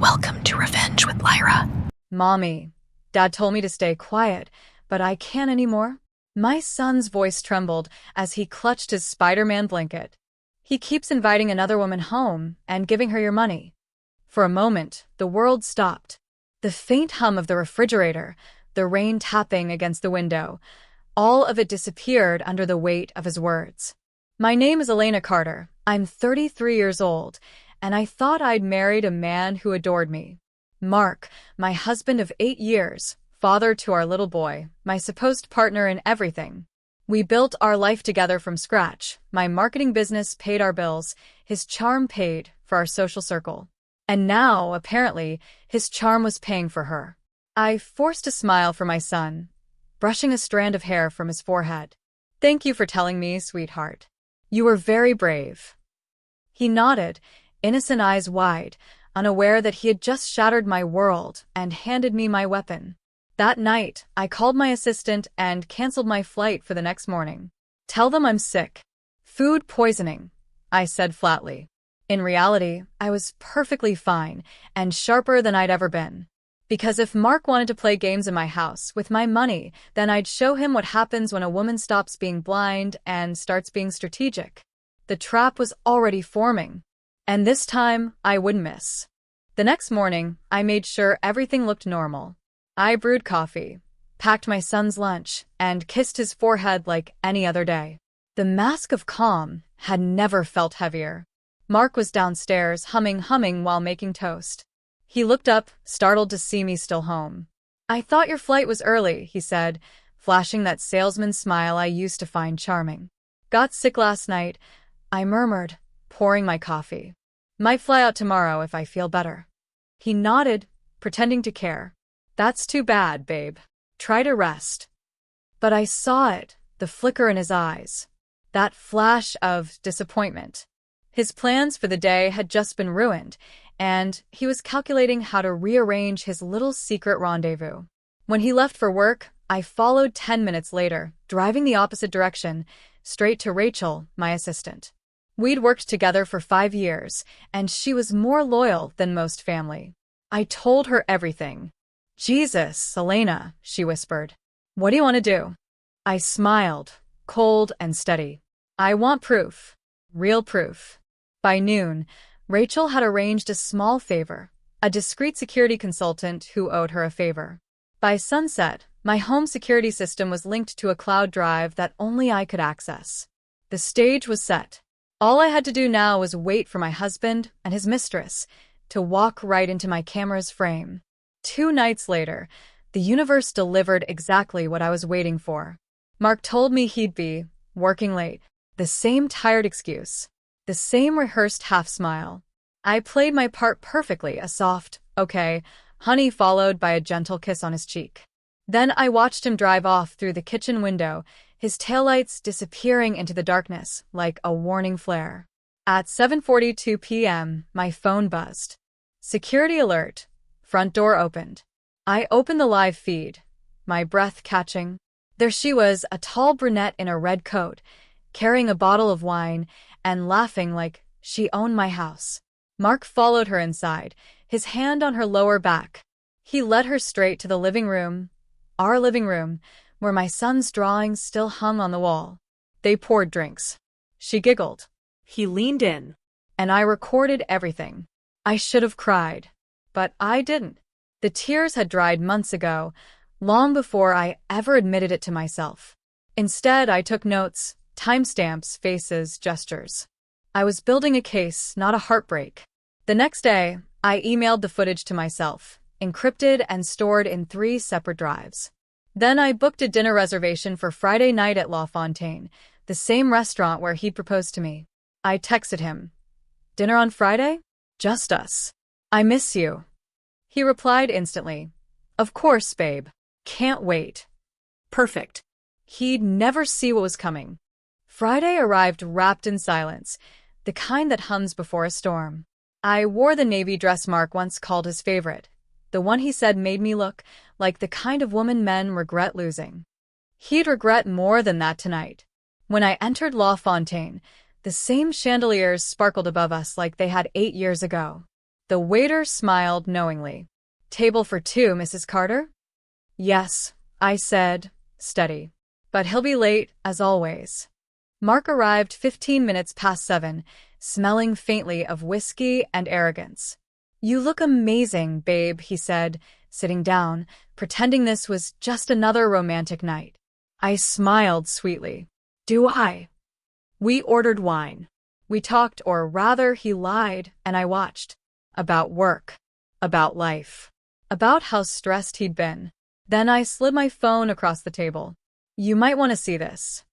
Welcome to Revenge with Lyra. Mommy, Dad told me to stay quiet, but I can't anymore. My son's voice trembled as he clutched his Spider-Man blanket. He keeps inviting another woman home and giving her your money. For a moment, the world stopped. The faint hum of the refrigerator, the rain tapping against the window, all of it disappeared under the weight of his words. My name is Elena Carter. I'm 33 years old, and I thought I'd married a man who adored me. Mark, my husband of 8 years, father to our little boy, my supposed partner in everything. We built our life together from scratch. My marketing business paid our bills, his charm paid for our social circle. And now, apparently, his charm was paying for her. I forced a smile for my son, brushing a strand of hair from his forehead. Thank you for telling me, sweetheart. You were very brave. He nodded, innocent eyes wide, unaware that he had just shattered my world and handed me my weapon. That night, I called my assistant and canceled my flight for the next morning. Tell them I'm sick. Food poisoning, I said flatly. In reality, I was perfectly fine and sharper than I'd ever been. Because if Mark wanted to play games in my house with my money, then I'd show him what happens when a woman stops being blind and starts being strategic. The trap was already forming. And this time, I wouldn't miss. The next morning, I made sure everything looked normal. I brewed coffee, packed my son's lunch, and kissed his forehead like any other day. The mask of calm had never felt heavier. Mark was downstairs, humming while making toast. He looked up, startled to see me still home. I thought your flight was early, he said, flashing that salesman smile I used to find charming. Got sick last night, I murmured, pouring my coffee. Might fly out tomorrow if I feel better. He nodded, pretending to care. That's too bad, babe. Try to rest. But I saw it, the flicker in his eyes. That flash of disappointment. His plans for the day had just been ruined, and he was calculating how to rearrange his little secret rendezvous. When he left for work, I followed 10 minutes later, driving the opposite direction, straight to Rachel, my assistant. We'd worked together for 5 years, and she was more loyal than most family. I told her everything. Jesus, Elena, she whispered. What do you want to do? I smiled, cold and steady. I want proof. Real proof. By noon, Rachel had arranged a small favor, a discreet security consultant who owed her a favor. By sunset, my home security system was linked to a cloud drive that only I could access. The stage was set. All I had to do now was wait for my husband and his mistress to walk right into my camera's frame. 2 nights later, the universe delivered exactly what I was waiting for. Mark told me he'd be working late. The same tired excuse. The same rehearsed half-smile. I played my part perfectly, a soft, okay, honey followed by a gentle kiss on his cheek. Then I watched him drive off through the kitchen window, his taillights disappearing into the darkness like a warning flare. At 7:42 p.m., my phone buzzed. Security alert. Front door opened. I opened the live feed, my breath catching. There she was, a tall brunette in a red coat, carrying a bottle of wine and laughing like she owned my house. Mark followed her inside, his hand on her lower back. He led her straight to the living room, our living room, where my son's drawings still hung on the wall. They poured drinks. She giggled. He leaned in, and I recorded everything. I should have cried, but I didn't. The tears had dried months ago, long before I ever admitted it to myself. Instead, I took notes, timestamps, faces, gestures. I was building a case, not a heartbreak. The next day, I emailed the footage to myself, encrypted and stored in 3 separate drives. Then I booked a dinner reservation for Friday night at La Fontaine, the same restaurant where he'd proposed to me. I texted him. Dinner on Friday? Just us. I miss you. He replied instantly. Of course, babe. Can't wait. Perfect. He'd never see what was coming. Friday arrived wrapped in silence, the kind that hums before a storm. I wore the navy dress Mark once called his favorite, the one he said made me look like the kind of woman men regret losing. He'd regret more than that tonight. When I entered La Fontaine, the same chandeliers sparkled above us like they had 8 years ago. The waiter smiled knowingly. "Table for two, Mrs. Carter?" "Yes," I said, steady. "But he'll be late, as always." Mark arrived 15 minutes past 7, smelling faintly of whiskey and arrogance. "You look amazing, babe," he said, sitting down, pretending this was just another romantic night. I smiled sweetly. "Do I?" We ordered wine. We talked, or rather, he lied, and I watched. About work. About life. About how stressed he'd been. Then I slid my phone across the table. "You might want to see this."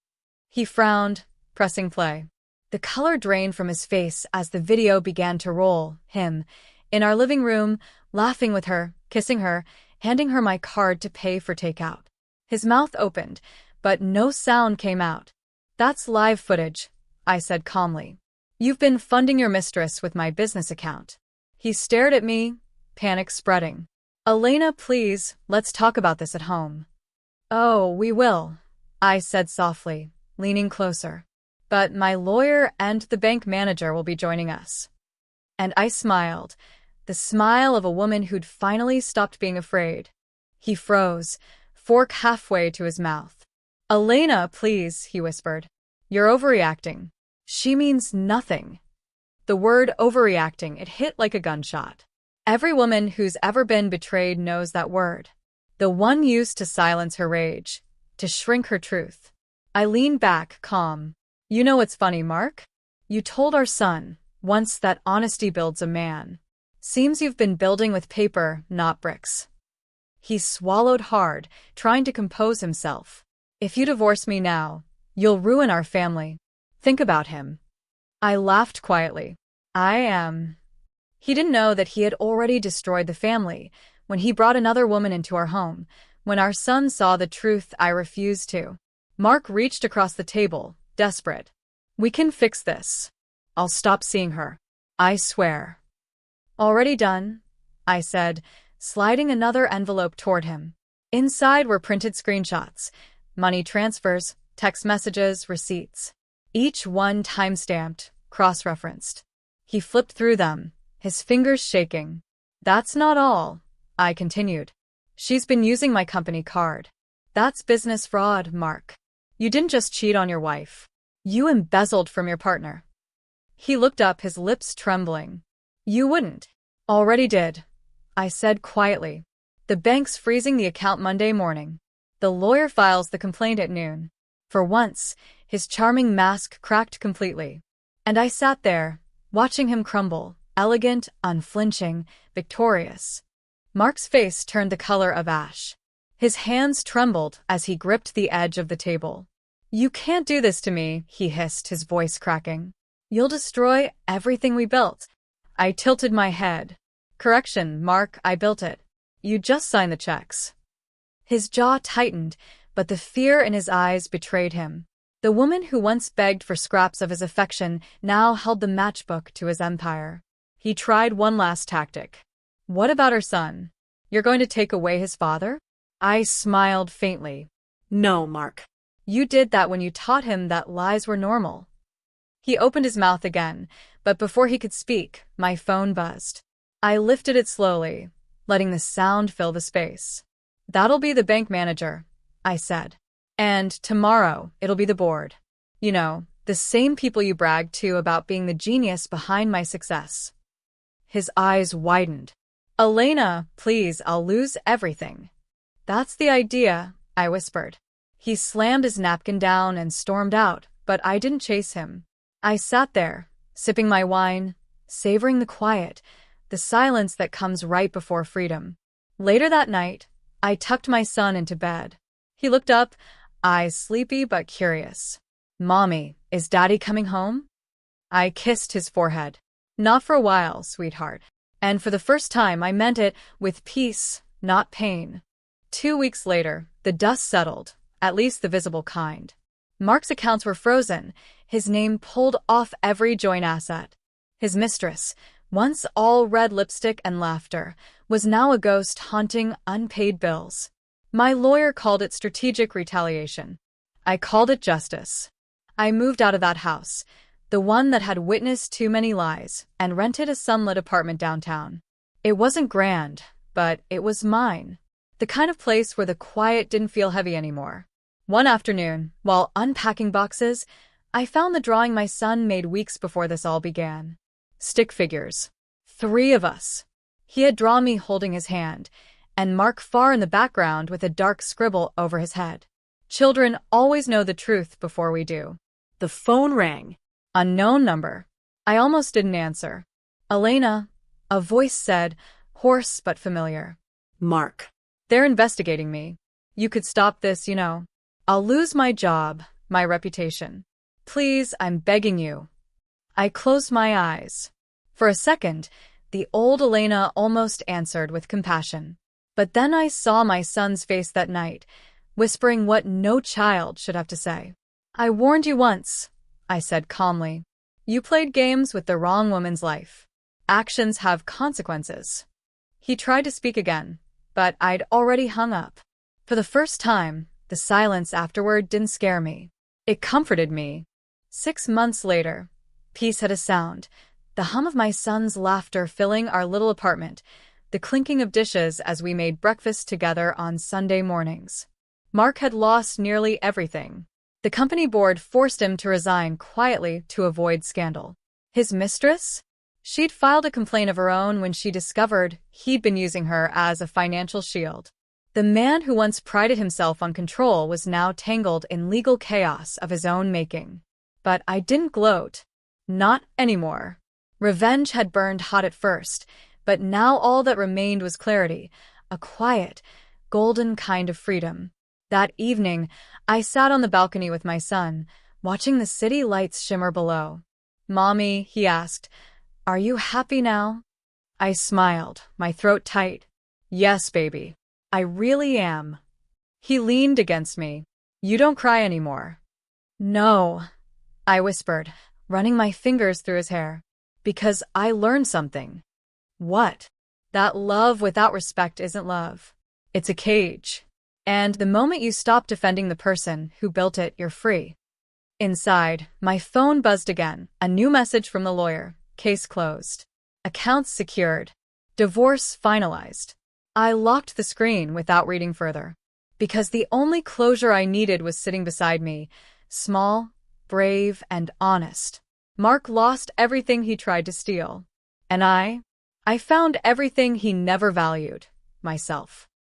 He frowned, pressing play. The color drained from his face as the video began to roll. Him, in our living room, laughing with her, kissing her, handing her my card to pay for takeout. His mouth opened, but no sound came out. "That's live footage," I said calmly. "You've been funding your mistress with my business account." He stared at me, panic spreading. "Elena, please, let's talk about this at home." "Oh, we will," I said softly, leaning closer. "But my lawyer and the bank manager will be joining us." And I smiled, the smile of a woman who'd finally stopped being afraid. He froze, fork halfway to his mouth. "Elena, please," he whispered. "You're overreacting." "She means nothing." The word overreacting, it hit like a gunshot. Every woman who's ever been betrayed knows that word. The one used to silence her rage, to shrink her truth. I leaned back, calm. "You know what's funny, Mark? You told our son once that honesty builds a man. Seems you've been building with paper, not bricks." He swallowed hard, trying to compose himself. "If you divorce me now, you'll ruin our family. Think about him." I laughed quietly. I am. He didn't know that he had already destroyed the family when he brought another woman into our home. When our son saw the truth, I refused to. Mark reached across the table, desperate. "We can fix this. I'll stop seeing her. I swear." "Already done," I said, sliding another envelope toward him. Inside were printed screenshots, money transfers, text messages, receipts. Each one time-stamped, cross-referenced. He flipped through them, his fingers shaking. "That's not all," I continued. "She's been using my company card. That's business fraud, Mark. You didn't just cheat on your wife. You embezzled from your partner." He looked up, his lips trembling. "You wouldn't." "Already did," I said quietly. "The bank's freezing the account Monday morning. The lawyer files the complaint at noon." For once, his charming mask cracked completely. And I sat there, watching him crumble, elegant, unflinching, victorious. Mark's face turned the color of ash. His hands trembled as he gripped the edge of the table. "You can't do this to me," he hissed, his voice cracking. "You'll destroy everything we built." I tilted my head. "Correction, Mark, I built it. You just signed the checks." His jaw tightened, but the fear in his eyes betrayed him. The woman who once begged for scraps of his affection now held the matchbook to his empire. He tried one last tactic. "What about her son? You're going to take away his father?" I smiled faintly. No, Mark. "You did that when you taught him that lies were normal." He opened his mouth again, but before he could speak, my phone buzzed. I lifted it slowly, letting the sound fill the space. "That'll be the bank manager," I said. "And tomorrow, it'll be the board. You know, the same people you bragged to about being the genius behind my success." His eyes widened. "Elena, please, I'll lose everything." "That's the idea," I whispered. He slammed his napkin down and stormed out, but I didn't chase him. I sat there, sipping my wine, savoring the quiet, the silence that comes right before freedom. Later that night, I tucked my son into bed. He looked up, eyes sleepy but curious. "Mommy, is Daddy coming home?" I kissed his forehead. "Not for a while, sweetheart." And for the first time, I meant it, with peace, not pain. 2 weeks later, the dust settled, at least the visible kind. Mark's accounts were frozen, his name pulled off every joint asset. His mistress, once all red lipstick and laughter, was now a ghost haunting unpaid bills. My lawyer called it strategic retaliation. I called it justice. I moved out of that house, the one that had witnessed too many lies and rented a sunlit apartment downtown. It wasn't grand, but it was mine. The kind of place where the quiet didn't feel heavy anymore. One afternoon, while unpacking boxes, I found the drawing my son made weeks before this all began. Stick figures. 3 of us. He had drawn me holding his hand, and Mark far in the background with a dark scribble over his head. Children always know the truth before we do. The phone rang. Unknown number. I almost didn't answer. Elena, a voice said, hoarse but familiar. Mark. They're investigating me. You could stop this, you know. I'll lose my job, my reputation. Please, I'm begging you. I closed my eyes. For a second, the old Elena almost answered with compassion. But then I saw my son's face that night, whispering what no child should have to say. I warned you once, I said calmly. You played games with the wrong woman's life. Actions have consequences. He tried to speak again, but I'd already hung up. For the first time, the silence afterward didn't scare me. It comforted me. 6 months later, peace had a sound, the hum of my son's laughter filling our little apartment, the clinking of dishes as we made breakfast together on Sunday mornings. Mark had lost nearly everything. The company board forced him to resign quietly to avoid scandal. His mistress? She'd filed a complaint of her own when she discovered he'd been using her as a financial shield. The man who once prided himself on control was now tangled in legal chaos of his own making. But I didn't gloat. Not anymore. Revenge had burned hot at first, but now all that remained was clarity, a quiet, golden kind of freedom. That evening, I sat on the balcony with my son, watching the city lights shimmer below. "Mommy," he asked, "are you happy now?" I smiled, my throat tight. "Yes, baby. I really am." He leaned against me. "You don't cry anymore." "No," I whispered, running my fingers through his hair. "Because I learned something." "What?" "That love without respect isn't love. It's a cage. And the moment you stop defending the person who built it, you're free." Inside, my phone buzzed again. A new message from the lawyer. Case closed. Accounts secured. Divorce finalized. I locked the screen without reading further. Because the only closure I needed was sitting beside me, small, brave, and honest. Mark lost everything he tried to steal. And I found everything he never valued, myself.